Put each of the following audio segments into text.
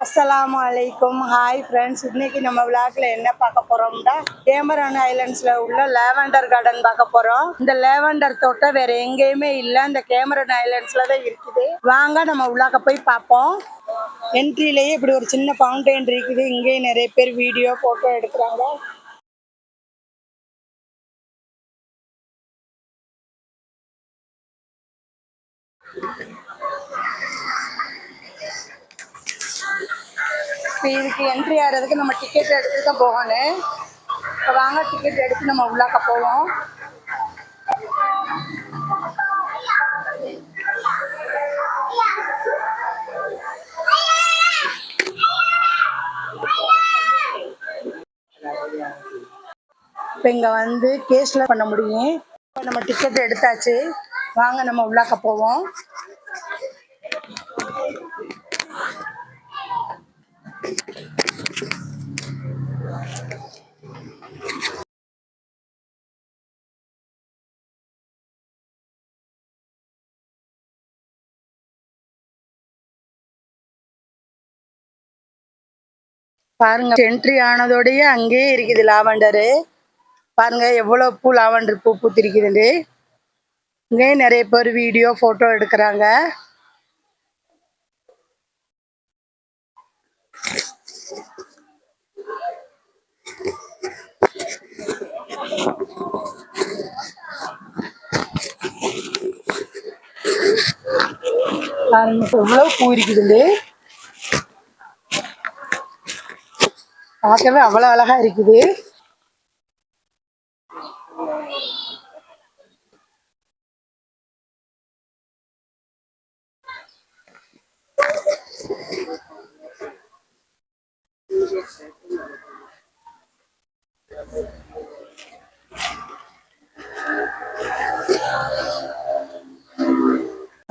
Assalamualaikum. Hi friends. இன்னைக்கு நம்ம vlogல என்ன பார்க்க போறோம்னா கேமரன் ஐலண்ட்ஸ்ல உள்ள லாவெண்டர் கார்டன் பார்க்க போறோம். இந்த லாவெண்டர் தோட்டம் வேற எங்கேயுமே இல்ல, இந்த கேமரன் ஐலண்ட்ஸ்ல தான் இருக்குது. வாங்க நம்ம உள்ளாக போய் பார்ப்போம். என்ட்ரிலேயே இப்படி ஒரு சின்ன ஃபவுண்டைன் இருக்குது. இங்கே நிறைய பேர் வீடியோ போட்டோ எடுக்கிறாங்க. இதுக்கு என்ட்ரி ஆகிறதுக்கு நம்ம டிக்கெட் எடுத்து தான் போகணும். இப்போ வாங்க டிக்கெட் எடுத்து நம்ம உள்ளாக்க போவோம். இப்போ இங்கே வந்து கேஷில் பண்ண முடியும். இப்போ நம்ம டிக்கெட் எடுத்தாச்சு, வாங்க நம்ம உள்ளாக்க போவோம். பாருங்க, என்ட்ரி ஆனதோடய அங்கேயே இருக்குது லாவெண்டரு. பாருங்க எவ்வளோ பூ லாவெண்டர் பூ பூத்திருக்குதுண்டு. இங்கே நிறைய பேர் வீடியோ போட்டோ எடுக்கிறாங்க. எவ்வளவு பூ இருக்குதுண்டு, பார்க்கவே அவ்வளோ அழகா இருக்குது.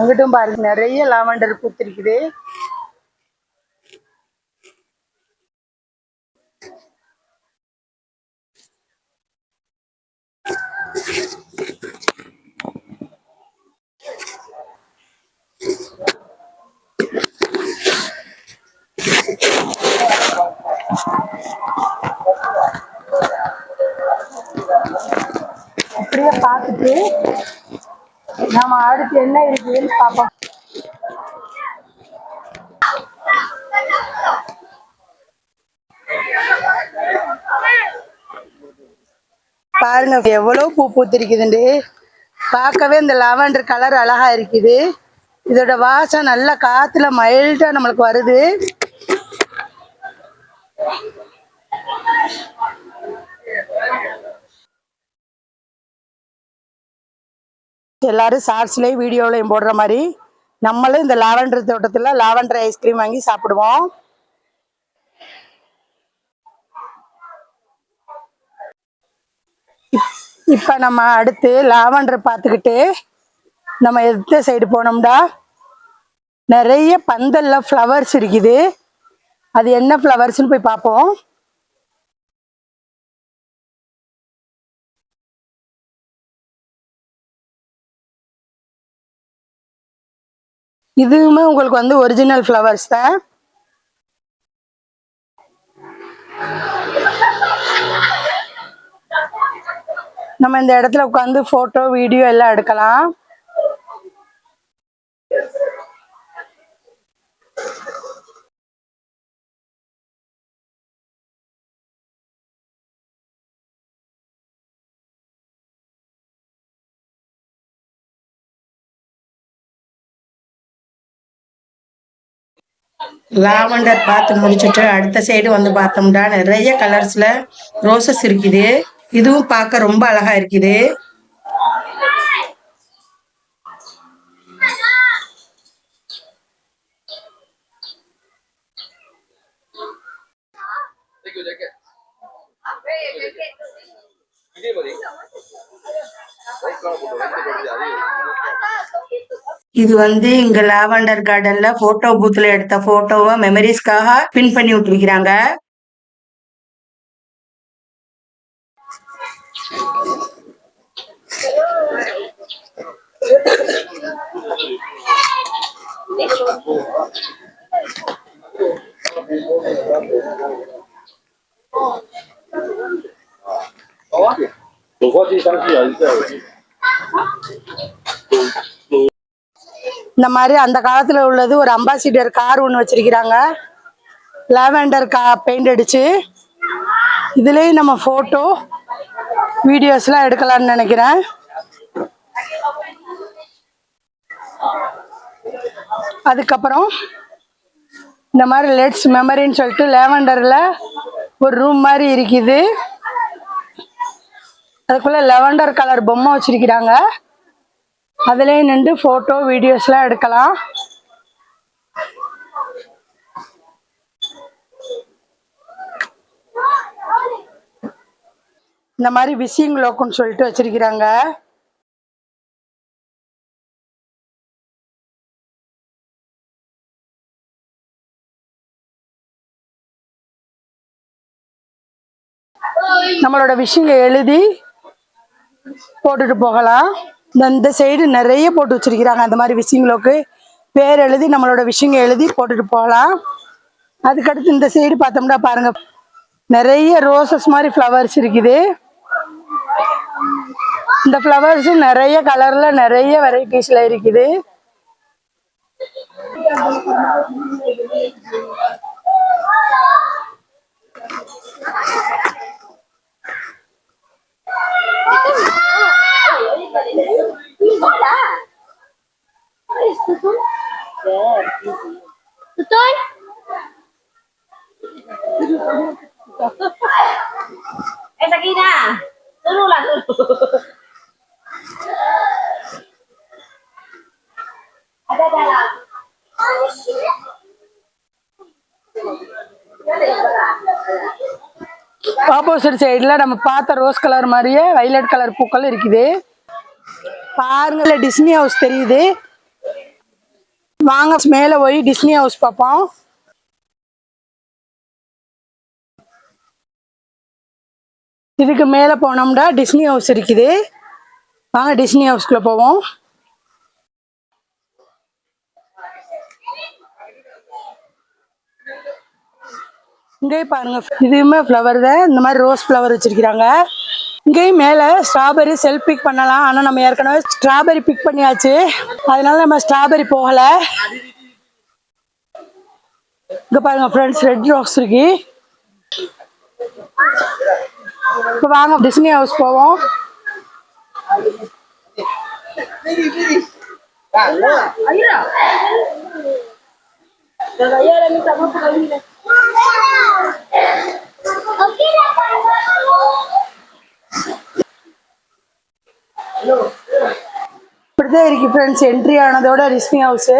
அங்கிட்டும் பாருங்க நிறைய லாவெண்டர் பூத்திருக்குது. அப்படியே பார்த்துட்டு நாம அடுத்து என்ன இருக்குதுன்னு பார்ப்போம். பாருங்க எவ்வளவு பூ பூத்திருக்குதுண்டு. பார்க்கவே இந்த லாவெண்டர் கலர் அழகா இருக்குது. இதோட வாசம் நல்ல காத்துல மைல்டா நம்மளுக்கு வருது. எல்லாரும் ஷார்ட்ஸ்லயும் வீடியோலையும் போடுற மாதிரி நம்மளும் இந்த லாவெண்டர் தோட்டத்துல லாவெண்டர் ஐஸ்கிரீம் வாங்கி சாப்பிடுவோம். இப்ப நம்ம அடுத்து லாவெண்டர் பார்த்துக்கிட்டு நம்ம எந்த சைடு போனோம்டா நிறைய பந்தல்ல ஃப்ளவர்ஸ் இருக்குது. அது என்ன ஃப்ளவர்ஸ்னு போய் பார்ப்போம். இதுவுமே உங்களுக்கு வந்து ஒரிஜினல் ஃப்ளவர்ஸ் தான். நம்ம இந்த இடத்துல உட்காந்து போட்டோ வீடியோ எல்லாம் எடுக்கலாம். லாவெண்டர் பார்த்து முடிச்சுட்டு அடுத்த சைடு வந்து பார்த்தோம்னா நிறைய கலர்ஸ்ல ரோசஸ் இருக்குது. இதுவும் பார்க்க ரொம்ப அழகா இருக்குது. இது வந்து இங்க லாவெண்டர் கார்டன்ல போட்டோ பூத்ல எடுத்த போட்டோவை மெமரிஸ்க்காக பின் பண்ணி விட்டுருக்கிறாங்க. இந்த மாதிரி அந்த காலத்துல உள்ளது ஒரு அம்பாசிடர் கார் ஒன்று வச்சிருக்கிறாங்க. லாவெண்டர் பெயிண்ட் அடிச்சு. இதுலயும் நம்ம போட்டோ வீடியோஸ்லாம் எடுக்கலாம்னு நினைக்கிறேன். அதுக்கப்புறம் இந்த மாதிரி லெட்ஸ் மெமரின்னு சொல்லிட்டு லாவெண்டர்ல ஒரு ரூம் மாதிரி இருக்குது. அதுக்குள்ள லாவெண்டர் கலர் பொம்மை வச்சிருக்கிறாங்க. அதுலயே நின்று போட்டோ வீடியோஸ்லாம் எடுக்கலாம். இந்த மாதிரி விசிங் லோக்குன்னு சொல்லிட்டு வச்சிருக்கிறாங்க. நம்மளோட விஷயங்க எழுதி போட்டுட்டு போகலாம். இந்த சைடு நிறைய போட்டு வச்சிருக்கிறாங்க. அந்த மாதிரி விசிங் லோக்கு பேர் எழுதி நம்மளோட விஷயங்க எழுதி போட்டுட்டு போகலாம். அதுக்கடுத்து இந்த சைடு பார்த்தோம்னா பாருங்க, நிறைய ரோசஸ் மாதிரி ஃப்ளவர்ஸ் இருக்குது. இந்த ஃப்ளவர்ஸும் நிறைய கலர்ல நிறைய வெரைட்டிஸ்ல இருக்குது. Sakina, suruh lah suruh. Ada dalam. Opposite சைடுல நம்ம பார்த்த ரோஸ் கலர் மாதிரியே வைலட் கலர் பூக்கள் இருக்குது. பாருங்க, டிஸ்னி ஹவுஸ் தெரியுது. வாங்க மேல போய் டிஸ்னி ஹவுஸ் பார்ப்போம். இதுக்கு மேல போனோம்னா டிஸ்னி ஹவுஸ் இருக்குது. வாங்க டிஸ்னி ஹவுஸ்க்குள்ள போவோம். இங்கே பாருங்க, இதுவுமே ஃப்ளவர் தான். இந்த மாதிரி ரோஸ் ஃப்ளவர் வச்சிருக்கிறாங்க. இங்கேயும் மேல ஸ்ட்ராபெரி செல்ஃப் பிக் பண்ணலாம். ஆனா நம்ம ஏற்கனவே ஸ்ட்ராபெரி பிக் பண்ணியாச்சு, அதனால நம்ம ஸ்ட்ராபெரி போகல. இங்க பாருங்க ஃப்ரெண்ட்ஸ், ரெட் ரோஸ் இருக்கு. இப்போ வாங்க டிஸ்னி ஹவுஸ் போவோம். இப்படிதான் இருக்கு ஃப்ரெண்ட்ஸ் என்ட்ரி ஆனதோட டிஸ்னி ஹவுஸ்.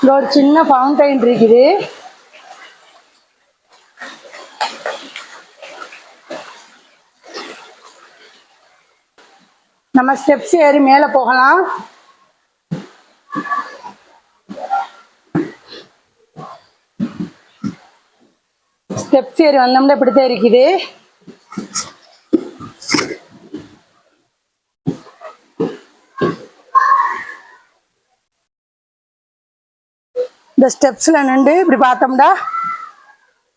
இங்க ஒரு சின்ன ஃபவுண்டைன் இருக்குது. நம்ம ஸ்டெப்ஸ் ஏறி மேல போகலாம். ஸ்டெப்ஸ் ஏறி வந்தோம்னா இப்படித்தான் இருக்குது. இந்த ஸ்டெப்ஸ்ல நின்று இப்படி பார்த்தோம்னா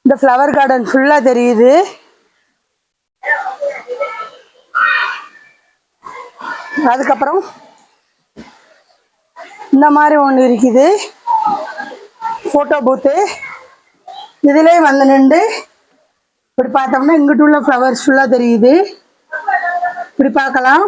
இந்த ஃப்ளவர் கார்டன் ஃபுல்லா தெரியுது. அதுக்கப்புறம் இந்த மாதிரி ஒன்று இருக்குது, போட்டோ பூத்து. இதுலயே வந்து நின்று இப்படி பார்த்தோம்னா இங்கிட்டு உள்ள ஃப்ளவர்ஸ் ஃபுல்லா தெரியுது. இப்படி பார்க்கலாம்.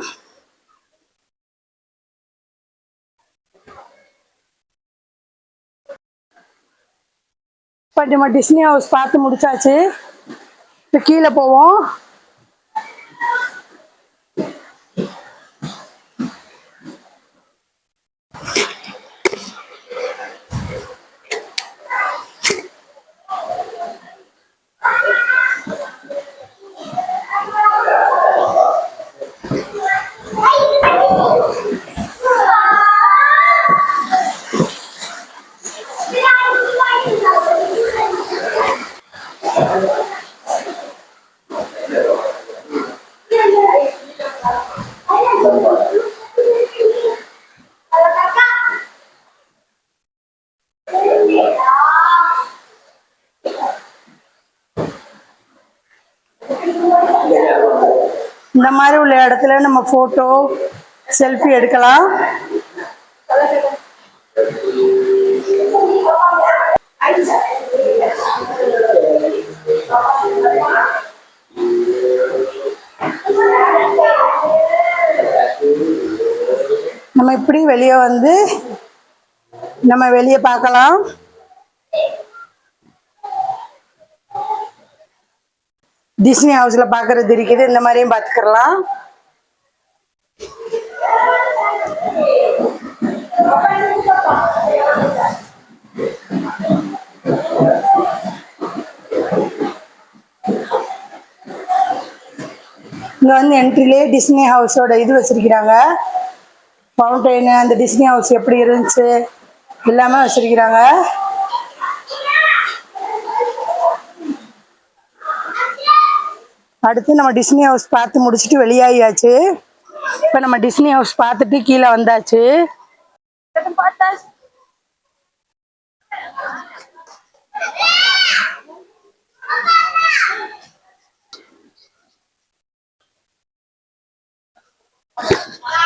இப்போ நம்ம டிஸ்னி ஹவுஸ் பார்த்து முடிச்சாச்சு. இப்போ கீழே போவோம். இந்த மாதிரி உள்ள இடத்துல நம்ம போட்டோ செல்ஃபி எடுக்கலாம். நம்ம இப்படி வெளியே வந்து நம்ம வெளியே பார்க்கலாம். டிஸ்னி ஹவுஸ்ல பாக்குறது இருக்குது. இந்த மாதிரியும் பார்த்துக்கலாம். இங்க வந்து என்ட்ரிலே டிஸ்னி ஹவுஸோட இது வச்சிருக்கிறாங்க. ஃபவுண்டைன், அந்த டிஸ்னி ஹவுஸ் எப்படி இருந்துச்சு எல்லாமே வச்சிருக்கிறாங்க. அடுத்து நம்ம டிஸ்னி ஹவுஸ் பார்த்து முடிச்சுட்டு வெளியாகியாச்சு. இப்போ நம்ம டிஸ்னி ஹவுஸ் பார்த்துட்டு கீழே வந்தாச்சு.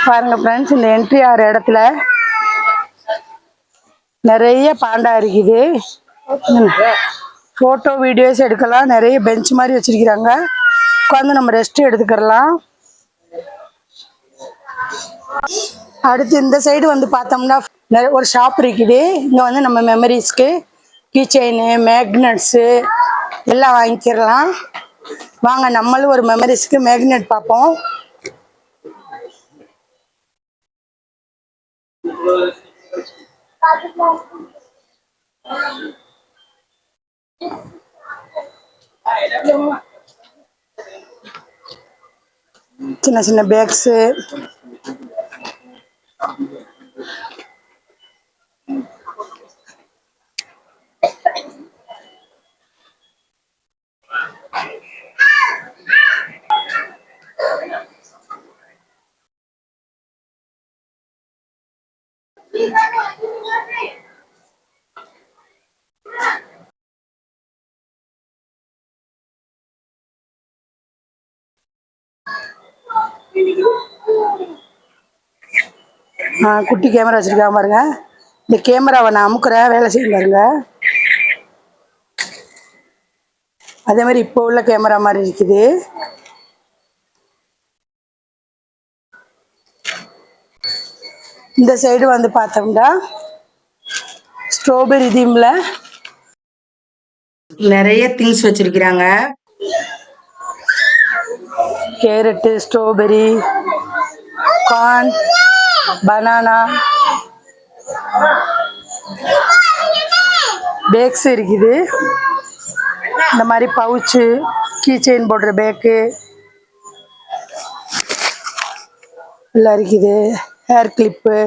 பாருங்க ஃப்ரெண்ட்ஸ், இந்த என்ட்ரி ஆகிற இடத்துல நிறைய பாண்டா இருக்குது. ஃபோட்டோ வீடியோஸ் எடுக்கலாம். நிறைய பெஞ்ச் மாதிரி வச்சிருக்கிறாங்க. உட்காந்து நம்ம ரெஸ்ட் எடுத்துக்கலாம். அடுத்து இந்த சைடு வந்து பார்த்தோம்னா ஒரு ஷாப் இருக்குது. இங்கே வந்து நம்ம மெமரிஸ்க்கு கீ செயின், மேக்னட்ஸு எல்லாம் வாங்கிக்கிறலாம். வாங்க நம்மளும் ஒரு மெமரிஸ்க்கு மேக்னெட் பார்ப்போம். சின்ன சின்ன பேக்ஸு, குட்டி கேமரா வச்சிருக்காங்க பாருங்க. இந்த கேமராவை நான் அமுக்குறேன், வேலை செய்யும் பாருங்க. அதே மாதிரி இப்போ உள்ள கேமரா மாதிரி இருக்குது. இந்த சைடு வந்து பார்த்தோம்னா ஸ்ட்ராபெரி தீம்ல நிறைய திங்ஸ் வச்சிருக்கிறாங்க. Carrot, strawberry, corn, banana, bags இருக்குது. இந்த மாதிரி பவுச்சு, கீ செயின் போடுற பேக்கு எல்லாம் இருக்குது. ஹேர் கிளிப்பு,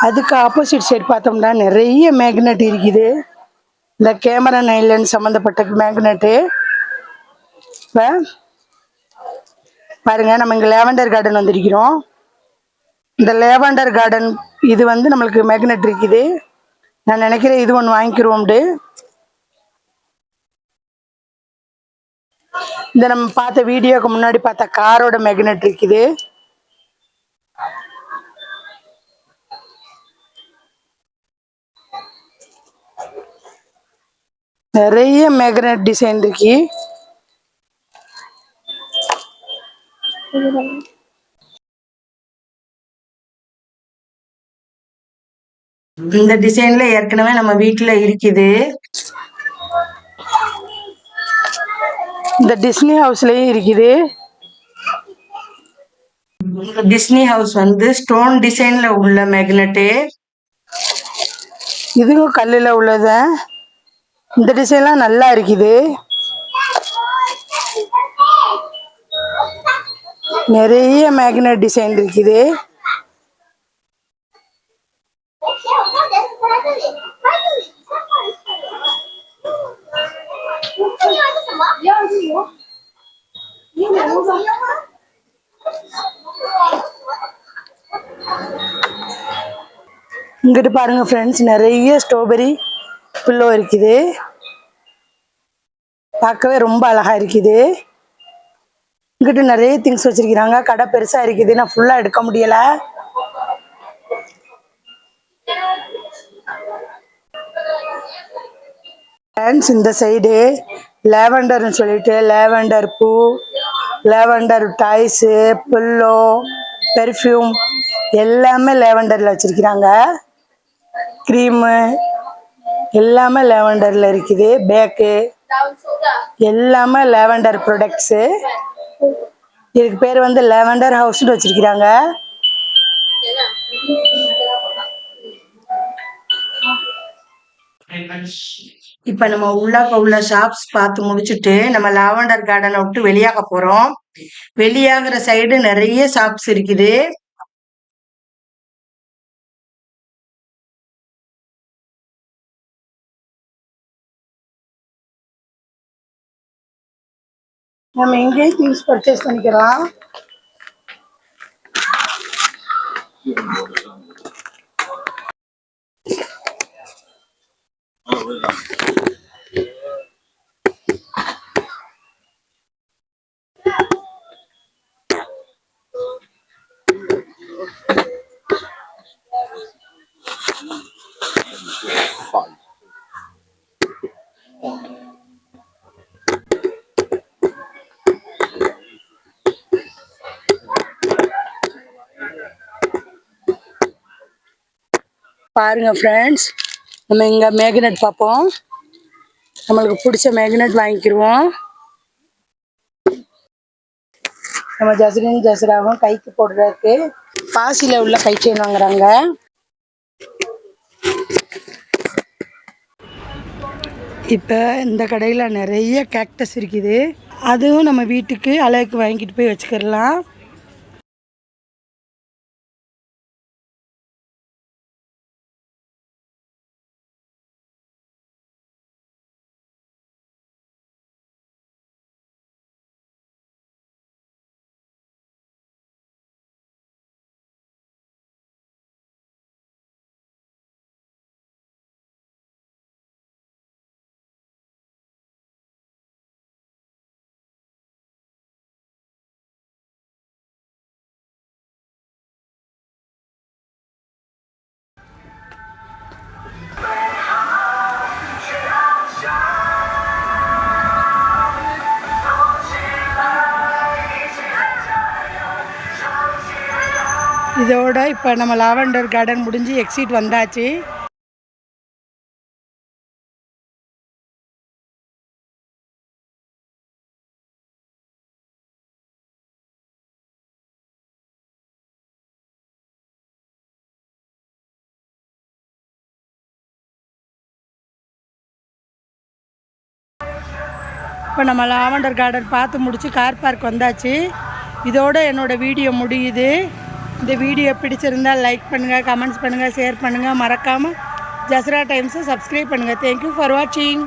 அதுக்கு ஆப்போசிட் சைடு பார்த்தோம்னா நிறைய மேக்னெட் இருக்குது. இந்த கேமரா நைலன் சம்மந்தப்பட்ட மேக்னெட்டு. இப்போ பாருங்க, நம்ம இங்கே லேவண்டர் கார்டன் வந்திருக்கிறோம். இந்த லேவண்டர் கார்டன் இது வந்து நம்மளுக்கு மேக்னெட் இருக்குது. நான் நினைக்கிறேன் இது ஒன்று வாங்கிக்கிறோம்டு. இந்த நம்ம பார்த்த வீடியோக்கு முன்னாடி பார்த்த காரோட மேக்னெட் இருக்குது. நிறைய மேக்னெட் டிசைன் இருக்கு. இந்த டிசைன்ல ஏற்கனவே நம்ம வீட்டுல இருக்குது. இந்த டிஸ்னி ஹவுஸ்லயும் இருக்குது. இந்த டிஸ்னி ஹவுஸ் வந்து ஸ்டோன் டிசைன்ல உள்ள மேக்னெட்டு. இதுவும் கல்லுல உள்ளது. இந்த டிசைன்லாம் நல்லா இருக்குது. நிறைய மேக்னெட் டிசைன் இருக்குது. இங்கிட்டு பாருங்க ஃப்ரெண்ட்ஸ், நிறைய ஸ்ட்ராபெரி பில்லோ இருக்குது. பார்க்கவே ரொம்ப அழகா இருக்குது. இங்கிட்ட நிறைய திங்ஸ் வச்சிருக்கிறாங்க. கடை பெருசா இருக்குது, நான் ஃபுல்லா எடுக்க முடியல. ஃப்ரெண்ட்ஸ், இந்த சைடு லேவண்டர்னு சொல்லிட்டு லேவண்டர் பூ, லேவண்டர் டாய்ஸு, பில்லோ, பெர்ஃப்யூம் எல்லாமே லேவண்டர்ல வச்சிருக்கிறாங்க. க்ரீமு எல்லாமே லேவண்டர்ல இருக்குது. பேக்கு எல்லாமே லேவண்டர் ப்ராடக்ட்ஸு. இதுக்கு பேர் வந்து லேவண்டர் ஹவுஸ்னு வச்சிருக்கிறாங்க. இப்ப நம்ம உள்ள ஷாப்ஸ் பார்த்து முடிச்சுட்டு நம்ம லாவெண்டர் கார்டனை விட்டு வெளியாக போறோம். வெளியாகிற சைடு நிறைய ஷாப்ஸ் இருக்குது. நம்ம எங்கேயும் திங்ஸ் பர்ச்சேஸ் பண்ணிக்கலாம். பாருங்க ஃப்ரெண்ட்ஸ், நம்ம இங்க மேக்னெட் பார்ப்போம். நம்மளுக்கு பிடிச்ச மேக்னெட் வாங்கிக்கிடுவோம். நம்ம ஜஸ்ரின் ஜஸ்ராவும் கைக்கு போடுறதுக்கு பாசியில் உள்ள கை செயின் வாங்குறாங்க. இப்போ இந்த கடையில் நிறைய கேக்டஸ் இருக்குது. அதுவும் நம்ம வீட்டுக்கு அழகுக்கு வாங்கிட்டு போய் வச்சுக்கிடலாம். இதோட இப்போ நம்ம லாவெண்டர் கார்டன் முடிஞ்சு எக்ஸிட் வந்தாச்சு. இப்போ நம்ம லாவெண்டர் கார்டன் பார்த்து முடிச்சு கார் பார்க் வந்தாச்சு. இதோட என்னோடய வீடியோ முடியுது. இந்த வீடியோ பிடிச்சிருந்தால் லைக் பண்ணுங்கள், கமெண்ட்ஸ் பண்ணுங்கள், ஷேர் பண்ணுங்கள். மறக்காமல் ஜஸ்ரா டைம்ஸை சப்ஸ்கிரைப் பண்ணுங்கள். தேங்க்யூ ஃபார் வாட்சிங்.